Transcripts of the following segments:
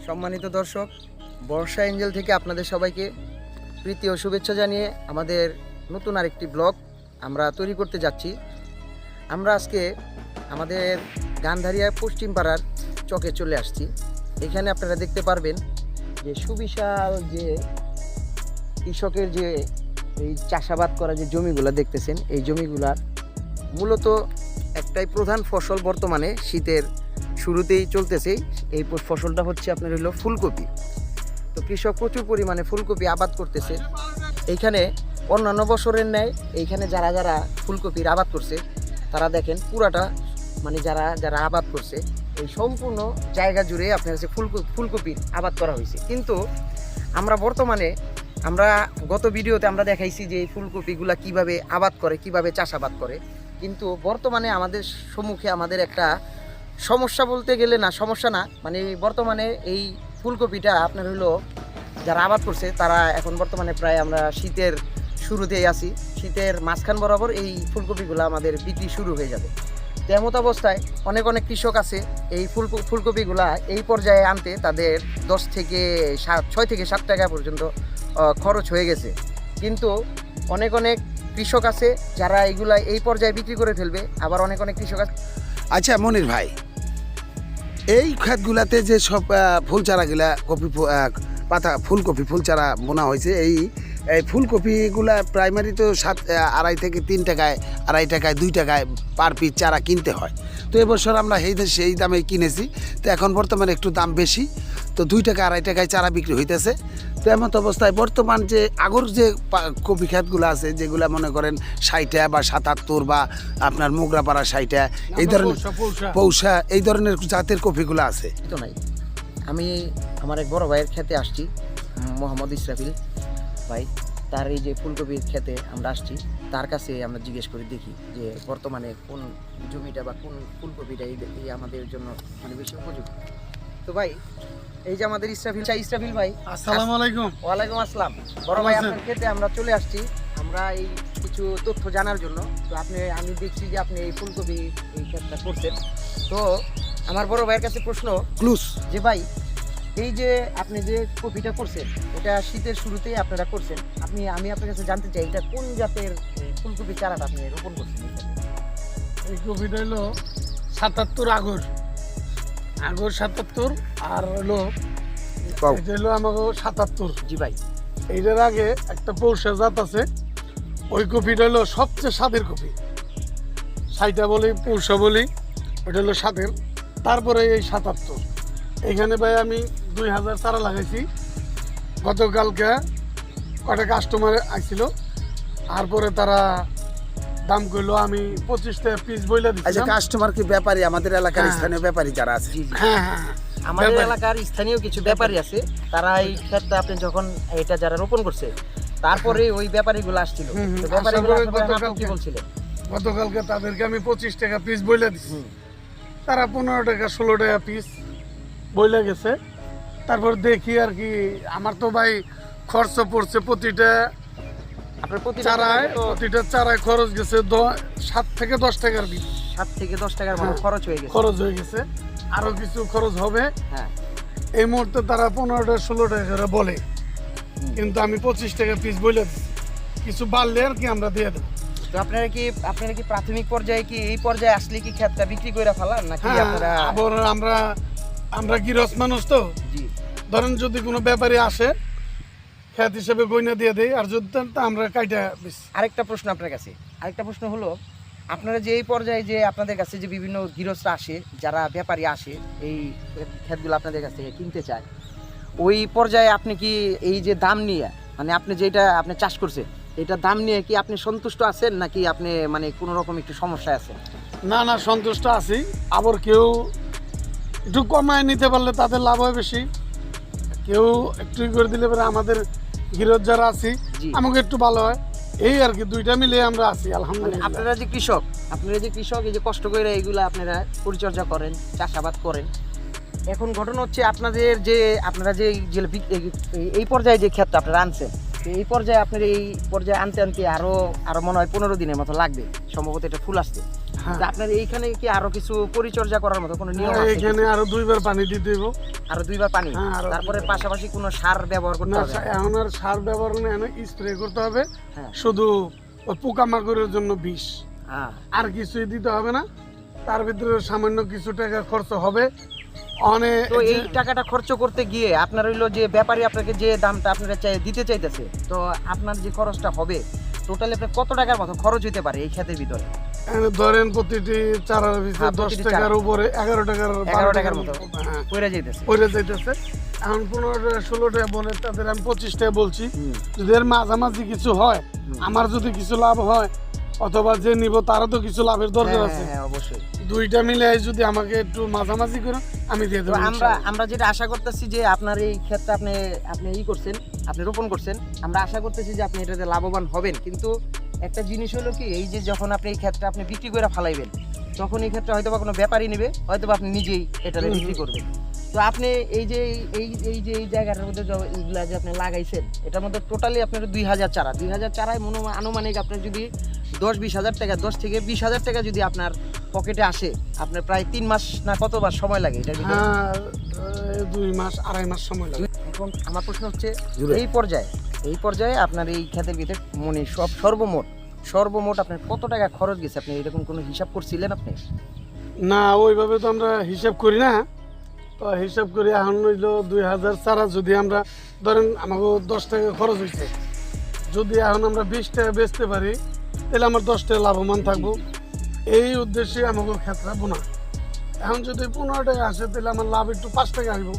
সম্মানিত দর্শক, বর্ষা এঞ্জেল থেকে আপনাদের সবাইকে প্রীতি ও শুভেচ্ছা জানিয়ে আমাদের নতুন আরেকটি ব্লগ আমরা তৈরি করতে যাচ্ছি। আমরা আজকে আমাদের গান্ধারিয়া পশ্চিম পাড়ার চকে চলে আসছি। এখানে আপনারা দেখতে পারবেন যে সুবিশাল যে কৃষকের যে এই চাষাবাদ করা যে জমিগুলা দেখতেছেন, এই জমিগুলার মূলত একটাই প্রধান ফসল বর্তমানে শীতের শুরুতেই চলতেছে। এই ফসলটা হচ্ছে আপনার হলো ফুলকপি। তো কৃষক প্রচুর পরিমাণে ফুলকপি আবাদ করতেছে। এইখানে অন্যান্য বছরের ন্যায় এইখানে যারা যারা ফুলকপির আবাদ করছে তারা দেখেন পুরাটা মানে যারা আবাদ করছে এই সম্পূর্ণ জায়গা জুড়ে আপনার কাছে ফুলকপির আবাদ করা হয়েছে। কিন্তু আমরা গত ভিডিওতে আমরা দেখাইছি যে এই ফুলকপিগুলা কিভাবে আবাদ করে, কিভাবে চাষাবাদ করে। কিন্তু বর্তমানে আমাদের সম্মুখে আমাদের একটা সমস্যা বলতে গেলে না, সমস্যা না, মানে বর্তমানে এই ফুলকপিটা আপনার হলো যারা আবাদ করছে তারা এখন বর্তমানে প্রায় আমরা শীতের শুরুতেই আছি। শীতের মাঝখান বরাবর এই ফুলকপিগুলো আমাদের বিক্রি শুরু হয়ে যাবে। তেমত অবস্থায় অনেক কৃষক আছে এই ফুলকপিগুলা এই পর্যায়ে আনতে তাদের 6 থেকে 7 টাকা পর্যন্ত খরচ হয়ে গেছে। কিন্তু অনেক কৃষক আছে যারা এইগুলা এই পর্যায়ে বিক্রি করে ফেলবে, আবার অনেক কৃষক আছে। আচ্ছা মনির ভাই, এই ক্ষেতগুলাতে যে সব ফুল চারাগুলা পাতা ফুলকপি ফুল চারা বোনা হয়েছে, এই ফুলকপিগুলা প্রাইমারি তো 2.5 থেকে 3 টাকায়, 2.5 টাকায়, 2 টাকায় পার পিস চারা কিনতে হয়। তো এবছর আমরা সেই দামে কিনেছি। তো এখন বর্তমানে একটু দাম বেশি, তো 2 টাকা 2.5 টাকায় চারা বিক্রি হইতেছে। তো এমন অবস্থায় বর্তমান যে আগর যে কপি ক্ষেতগুলো আছে যেগুলা মনে করেন 60 বা 77 বা আপনার মোগরাপাড়া 60 এই ধরনের পৌষা এই ধরনের জাতের কপিগুলো আছে তো নাই। আমি আমার এক বড় ভাইয়ের খেতে আসছি, মোহাম্মদ ইসরাফিল ভাই, তার এই যে ফুলকপির খেতে আমরা আসছি, তার কাছে আমরা জিজ্ঞেস করে দেখি যে বর্তমানে কোন জমিটা বা কোন ফুলকপিটা এই আমাদের জন্য মানে বেশি উপযুক্ত। তো ভাই, এই যে আমাদের ইসরাফিল ভাই, আসসালামু আলাইকুম। ওয়ালাইকুম আসসালাম। বড় ভাই, আপনার খেতে আমরা চলে আসছি আমরা এই কিছু তথ্য জানার জন্য। তো আমি দেখছি যে আপনি এই ফুলকপি এই ক্ষেতটা করছেন। তো আমার বড় ভাইয়ের কাছে প্রশ্ন যে ভাই, এই যে আপনি যে কপিটা করছেন এটা শীতের শুরুতেই আপনারা করছেন, আমি আপনার কাছে জানতে চাই এটা কোন জাতের ফুলকপি চারাটা আপনি রোপণ করছেন? এই কপিটা হলো 77 আগর 77, আর হলো এটা হলো আমাকে 77। জি ভাই। এইটার আগে একটা পৌষা জাত আছে, ওই কপিটা হলো সবচেয়ে স্বাদের কপি, 60 বলি পৌষা বলি, ওটা হলো স্বাদের। তারপরে এই 77। এইখানে ভাই আমি 2000 চারা লাগাইছি। গতকালকে কটা কাস্টমার আসছিল, তারপরে তারা দাম করলো, আমি 25 টাকা পিস বইলা দিচ্ছি। আচ্ছা, কাস্টমার কি ব্যাপারী? আমাদের এলাকার স্থানীয় ব্যাপারী যারা আছে? হ্যাঁ, আমাদের এলাকার স্থানীয় কিছু ব্যাপারী আছে, তারা এই ক্ষেতটা আপনি যখন এটা যারা রোপণ করছে তারপরে ওই ব্যাপারীগুলো আসছিল। তো ব্যাপারীগুলো কি বলছিলেন? গতকালকে তাদেরকে আমি 25 টাকা পিস বইলা দিচ্ছি, তারা 15 টাকা 16 টাকা পিস বইলা গেছে। তারপর দেখি আর কি, আমার তো ভাই খরচ পড়ছে প্রতিটা চারায় খরচ গেছে 7 থেকে 10 টাকার ভিতরে। 7 থেকে 10 টাকার মতো খরচ হয়ে গেছে। আরো কিছু খরচ হবে। হ্যাঁ, এই মুহূর্তে তারা 15 টাকা 16 টাকা করে বলে, কিন্তু আমি 25 টাকা পিস বলে দিচ্ছি। কিছু বাড়লে আর কি আমরা দিয়ে দেবো। তো আপনারা কি প্রাথমিক পর্যায়ে কি এই পর্যায়ে আসলে কি ক্ষেতটা বিক্রি করে ফেলান নাকি আপনারা? আবার আমরা গৃহস্থ মানুষ তো, ধরেন যদি কোনো ব্যাপারী আসে ক্ষেত হিসেবে গয়না দিয়ে দেয়, আর যদি আমরা কাইটা বেশি। আরেকটা প্রশ্ন হলো, আপনারা যে এই পর্যায়ে যে আপনাদের কাছে যে বিভিন্ন গৃহস্থ আসে, যারা ব্যাপারী আসে এই ক্ষেতগুলো আপনাদের কাছ থেকে কিনতে চায়, ওই পর্যায়ে আপনি কি এই যে দাম নিয়ে, মানে আপনি যেটা আপনি চাষ করছেন এটা দাম নিয়ে কি আপনি সন্তুষ্ট আছেন নাকি আপনি মানে কোনো রকম একটু সমস্যায় আছেন? না, সন্তুষ্ট আছি। আবার কেউ একটু কমায় নিতে পারলে তাদের লাভ হয় বেশি, কেউ একটু করে দিলে পরে আমাদের গৃহস্থ যারা আছি আমাকে একটু ভালো হয়। এই আর কি, দুইটা মিলে আমরা আছি আলহামদুলিল্লাহ। আপনারা যে কৃষক এই যে কষ্ট করে এইগুলা আপনারা পরিচর্যা করেন, চাষাবাদ করেন, এখন ঘটনা হচ্ছে আপনারা যে এই পর্যায়ে যে ক্ষেতটা আপনারা আনছেন, এই পর্যায়ে আপনার এই পর্যায়ে আনতে আরো মনে হয় 15 দিনের মতো লাগবে সম্ভবত এটা ফুল আসতে। আপনার এইখানে কি আরো কিছু পরিচর্যা করার মতো কোনো নিয়ম আছে? এখানে আরো 2 বার পানি দিতে হইব। আরো 2 বার পানি, হ্যাঁ, আরো তারপরে 2 বার। পাশাপাশি কোনো সার ব্যবহার করতে না হবে না? এখন আর সার ব্যবহার নেই, এখন স্প্রে করতে হবে হ্যাঁ। শুধু ওই পোকামাকড়ের জন্য বিষ, হ্যাঁ। আর কিছুই দিতে হবে না। তার ভিতরে সামান্য কিছু টাকা খরচ হবে অনেক। তো এই টাকাটা খরচ করতে গিয়ে আপনার হইলো যে ব্যাপারী আপনাকে যে দামটা আপনারা দিতে চাইতেছে, তো আপনার যে খরচটা হবে টোটালি আপনার কত টাকার মতো খরচ হইতে পারে এই ক্ষেতের ভিতরে? ধরেন প্রতিটি চারার ভিতরে হ্যাঁ, 10 প্রতিটি টাকার চারা। উপরে 11 টাকার 11 টাকার মতো হ্যাঁ পড়ে যাইতেছে। পড়ে যাইতেছে। এখন 15 টাকা 16 টাকা বলে তাদের আমি 25 টাকা বলছি। হুম। যদি এর মাঝামাঝি কিছু হয়, আমার যদি কিছু লাভ হয় অথবা যে নিব তারও তো কিছু লাভের দরকার হ্যাঁ, আছে। হ্যাঁ, অবশ্যই। দুইটা মিলে যদি আমাকে একটু মাঝামাঝি করে আমি দিয়ে তো দেবো আমরা ইনশাআল্লাহ। আমরা যেটা আশা করতেছি যে আপনার এই ক্ষেত্রে আপনি আপনি ই করছেন, আপনি রোপণ করছেন, আমরা আশা করতেছি যে আপনি এটাতে লাভবান হবেন। কিন্তু একটা জিনিস হলো কি, এই যে যখন আপনি এই ক্ষেত্রে আপনি বিক্রি করে ফালাইবেন, তখন এই ক্ষেত্রে হয়তো বা কোনো ব্যাপারই নেবে, হয়তো বা আপনি নিজেই এটাতে বিক্রি করবেন। তো আপনি এই যে এই জায়গাটার মধ্যে এইগুলা যে আপনি লাগাইছেন, এটার মধ্যে টোটালি আপনার 2000 চারা, 2000 চারায় আনুমানিক আপনার যদি 10-20 হাজার টাকা, 10 থেকে 20 হাজার টাকা যদি আপনার পকেটে আসে, আপনার প্রায় 3 মাস না কতবার সময় লাগে এটার ভিতরে? হ্যাঁ 2 মাস 2.5 মাস সময় লাগে। এখন আমার প্রশ্ন হচ্ছে, জুড়ে। এই পর্যায়ে আপনার এই ক্ষেতের ভিতরে মানে সর্বমোট আপনার কত টাকা খরচ গেছে, আপনি এরকম কোনো হিসাব করছিলেন আপনি? না ওইভাবে তো আমরা হিসাব করি না। তো হিসাব করি এখন হইলো 2000 চারা, যদি আমরা ধরেন আমাকে 10 টাকা খরচ হয়েছে, যদি এখন আমরা 20 টাকা বেচতে পারি তাহলে আমার 10 টাকা লাভবান থাকবো। এই উদ্দেশ্যে আমাকে ক্ষেত্রে বোনা। এখন যদি 15 টাকা আসে তাহলে আমার লাভ একটু 5 টাকা আসবো,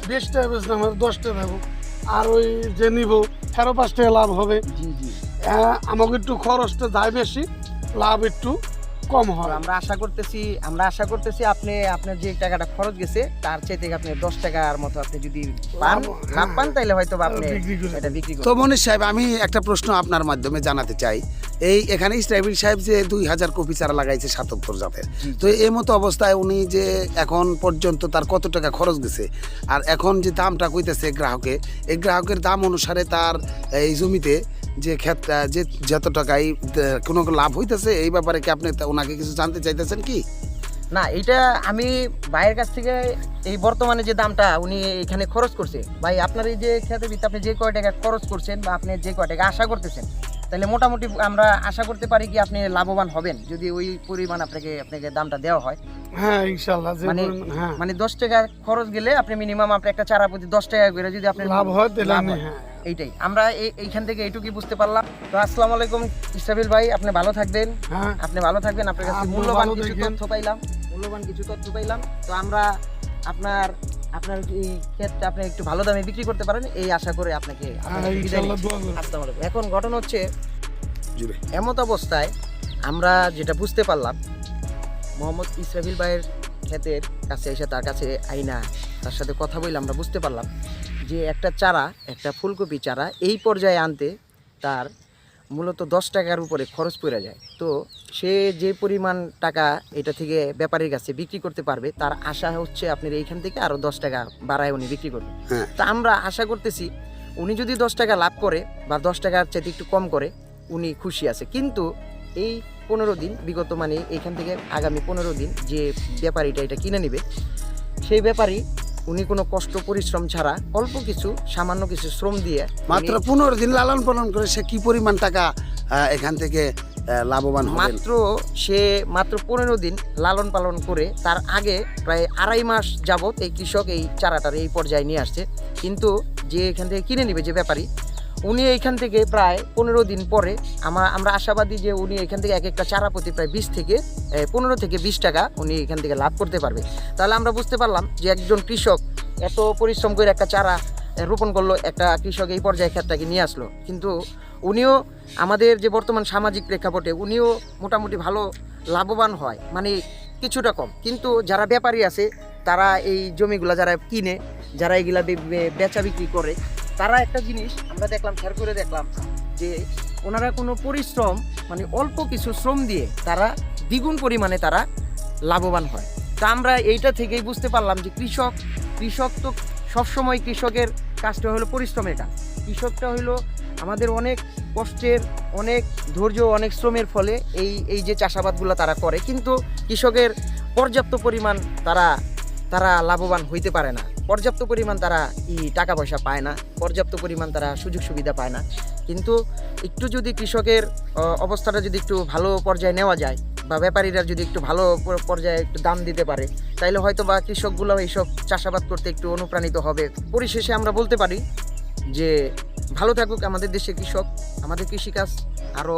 20 টাকা বেচলে আমার 10 টাকা থাকবো, আর ওই যে নিব ফেরো 5 টাকা লাভ হবে। জি জি। আমাকে একটু খরচটা যায় বেশি, লাভ একটু কম হয়। আমরা আশা করতেছি আপনি আপনার যে টাকাটা খরচ গেছে তার চাইতে আপনি 10 টাকার মতো আপনি যদি পান, লাভ পান, তাহলে হয়তো বা আপনি বিক্রি করে এটা বিক্রি তো করবেন। মনীষ সাহেব, আমি একটা প্রশ্ন আপনার মাধ্যমে জানাতে চাই। এখানে ইসরাইল সাহেব যে 2000 কপি চারা লাগাইছে 77 জাতের, তো এই মতো অবস্থায় উনি যে এখন পর্যন্ত তার কত টাকা খরচ গেছে, আর এখন যে দামটা কইতেছে গ্রাহকে, এই গ্রাহকের দাম অনুসারে তার এই জমিতে যে ক্ষেত যে যত টাকায় কোনো লাভ হইতেছে, এই ব্যাপারে কি আপনি ওনাকে কিছু জানতে চাইতেছেন কি? না, এটা আমি ভাইয়ের কাছ থেকে এই বর্তমানে যে দামটা উনি এখানে খরচ করছে, ভাই আপনার এই যে ক্ষেতের ভিতরে আপনি যে কয় টাকা খরচ করছেন বা আপনি যে কয় টাকা আশা করতেছেন, তাহলে মোটামুটি আমরা আশা করতে পারি কি আপনি লাভবান হবেন যদি ওই পরিমাণ আপনাকে দামটা দেওয়া হয়? হ্যাঁ ইনশাআল্লাহ। যে মানে হ্যাঁ মানে 10 টাকা খরচ গেলে আপনি মিনিমাম আপনি একটা চারা প্রতি 10 টাকা করে যদি আপনি লাভ হয় তাহলে লাভ আমি হয়। হ্যাঁ। এইটাই আমরা এইখান থেকে এইটুকুই বুঝতে পারলাম। তো আসসালামু আলাইকুম ইসরাফিল ভাই, আপনি ভালো থাকবেন। হ্যাঁ আপনি ভালো থাকবেন, আপনার কাছে আপনিও মূল্যবান ভালো কিছু থাকেন। তথ্য পাইলাম। তো আমরা আপনার এই ক্ষেতটা আপনি একটু ভালো দামে বিক্রি করতে পারেন এই আশা করে আপনাকে হ্যাঁ বিদায় ইনশাআল্লাহ নিচ্ছি। দোয়া করি। আসসালামু আলাইকুম। এখন ঘটনা হচ্ছে জুড়ে। এমত অবস্থায় আমরা যেটা বুঝতে পারলাম, মোহাম্মদ ইসরাফিল ভাইয়ের ক্ষেতের কাছে এসে তার কাছে আইনা তার সাথে কথা বলে আমরা বুঝতে পারলাম যে একটা ফুলকপি চারা এই পর্যায়ে আনতে তার মূলত 10 টাকার উপরে খরচ পড়ে যায়। তো সে যে পরিমাণ টাকা এটা থেকে ব্যাপারীর কাছে বিক্রি করতে পারবে, তার আশা হচ্ছে আপনার এইখান থেকে আরও 10 টাকা বাড়ায় উনি বিক্রি করবে। হ্যাঁ। তা আমরা আশা করতেছি উনি যদি 10 টাকা লাভ করে বা 10 টাকার চাইতে একটু কম করে উনি খুশি আছে। কিন্তু এই 15 দিন বিগত মানে এইখান থেকে আগামী 15 দিন যে ব্যাপারীটা এটা কিনে নেবে, সেই ব্যাপারী উনি কোনো কষ্ট পরিশ্রম ছাড়া অল্প কিছু সামান্য কিছু শ্রম দিয়ে মাত্র 15 দিন লালন পালন করে সে কি পরিমাণ টাকা এখান থেকে লাভবান হবেন? মাত্র 15 দিন লালন পালন করে তার আগে প্রায় 2.5 মাস যাবত এই কৃষক এই চারাটার এই পর্যায়ে নিয়ে আসছে। কিন্তু যে এখান থেকে কিনে নেবে যে ব্যাপারী, উনি এইখান থেকে প্রায় 15 দিন পরে আমরা আশাবাদী যে উনি এখান থেকে এক একটা চারা প্রতি প্রায় 15 থেকে 20 টাকা উনি এখান থেকে লাভ করতে পারবে। তাহলে আমরা বুঝতে পারলাম যে একজন কৃষক এত পরিশ্রম করে একটা চারা রোপণ করলো, একটা কৃষক এই পর্যায়ে ক্ষেতটাকে নিয়ে আসলো, কিন্তু উনিও আমাদের যে বর্তমান সামাজিক প্রেক্ষাপটে উনিও মোটামুটি ভালো লাভবান হয়, মানে কিছুটা কম। কিন্তু যারা ব্যাপারী আছে তারা এই জমিগুলা যারা কিনে, যারা এগুলা বেচা বিক্রি করে, তারা একটা জিনিস আমরা খেয়াল করে দেখলাম যে ওনারা কোনো পরিশ্রম মানে অল্প কিছু শ্রম দিয়ে তারা দ্বিগুণ পরিমাণে তারা লাভবান হয়। তা আমরা এইটা থেকেই বুঝতে পারলাম যে কৃষক তো সবসময় কৃষকের কাজটা হলো পরিশ্রমের কাজ। কৃষকটা হলো আমাদের অনেক কষ্টের, অনেক ধৈর্য, অনেক শ্রমের ফলে এই যে চাষাবাদগুলো তারা করে, কিন্তু কৃষকের পর্যাপ্ত পরিমাণ তারা তারা লাভবান হইতে পারে না, পর্যাপ্ত পরিমাণ তারা টাকা পয়সা পায় না, পর্যাপ্ত পরিমাণ তারা সুযোগ সুবিধা পায় না। কিন্তু একটু যদি কৃষকের অবস্থাটা যদি একটু ভালো পর্যায়ে নেওয়া যায় বা ব্যাপারীরা যদি একটু ভালো পর্যায়ে একটু দাম দিতে পারে, তাইলে হয়তো বা কৃষকগুলো এইসব চাষাবাদ করতে একটু অনুপ্রাণিত হবে। পরিশেষে আমরা বলতে পারি যে ভালো থাকুক আমাদের দেশে কৃষক, আমাদের কৃষিকাজ আরও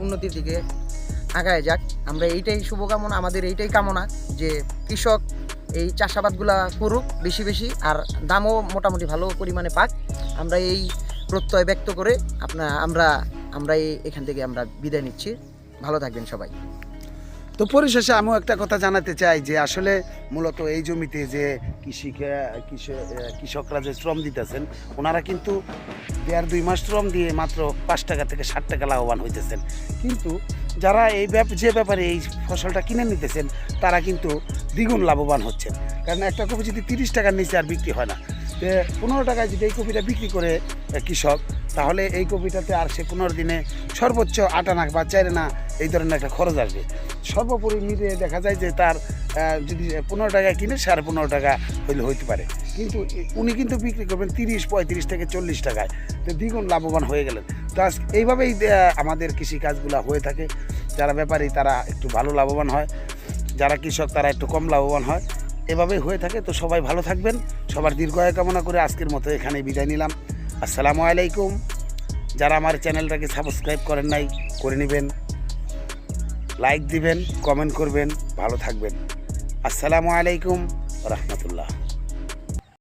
উন্নতির দিকে আগায় যাক। আমরা এইটাই শুভকামনা, আমাদের এইটাই কামনা যে কৃষক এই চাষাবাদগুলা করুক বেশি বেশি, আর দামও মোটামুটি ভালো পরিমাণে পাক। আমরা এই প্রত্যয় ব্যক্ত করে আমরা এখান থেকে আমরা বিদায় নিচ্ছি। ভালো থাকবেন সবাই। তো পরিশেষে আমিও একটা কথা জানাতে চাই যে আসলে মূলত এই জমিতে যে কৃষকরা যে শ্রম দিতেছেন, ওনারা কিন্তু 1.5-2 মাস শ্রম দিয়ে মাত্র 5 টাকা থেকে 60 টাকা লাভবান হইতেছেন। কিন্তু যারা যে ব্যাপারে এই ফসলটা কিনে নিতেছেন তারা কিন্তু দ্বিগুণ লাভবান হচ্ছেন। কারণ একটা কপি যদি 30 টাকার নিচে আর বিক্রি হয় না, 15 টাকায় যদি এই কপিটা বিক্রি করে কৃষক, তাহলে এই কপিটাতে আর সে 15 দিনে সর্বোচ্চ 8 আনা বা 4 আনা এই ধরনের একটা খরচ আসবে। সর্বোপরি মিলিয়ে দেখা যায় যে তার যদি 15 টাকায় কিনে 15.5 টাকা হইতে পারে, কিন্তু উনি কিন্তু বিক্রি করবেন 30, 35 থেকে 40 টাকায়, তো দ্বিগুণ লাভবান হয়ে গেলেন। তো এইভাবেই আমাদের কৃষিকাজগুলো হয়ে থাকে। যারা ব্যাপারী তারা একটু ভালো লাভবান হয়, যারা কৃষক তারা একটু কম লাভবান হয়, এভাবেই হয়ে থাকে। তো সবাই ভালো থাকবেন, সবার দীর্ঘায়ু কামনা করে আজকের মতো এখানেই বিদায় নিলাম। আসসালামু আলাইকুম। যারা আমার চ্যানেলটাকে সাবস্ক্রাইব করেন নাই, করে নেবেন, লাইক দিবেন, কমেন্ট করবেন, ভালো থাকবেন। আসসালামু আলাইকুম রহমতুল্লাহ।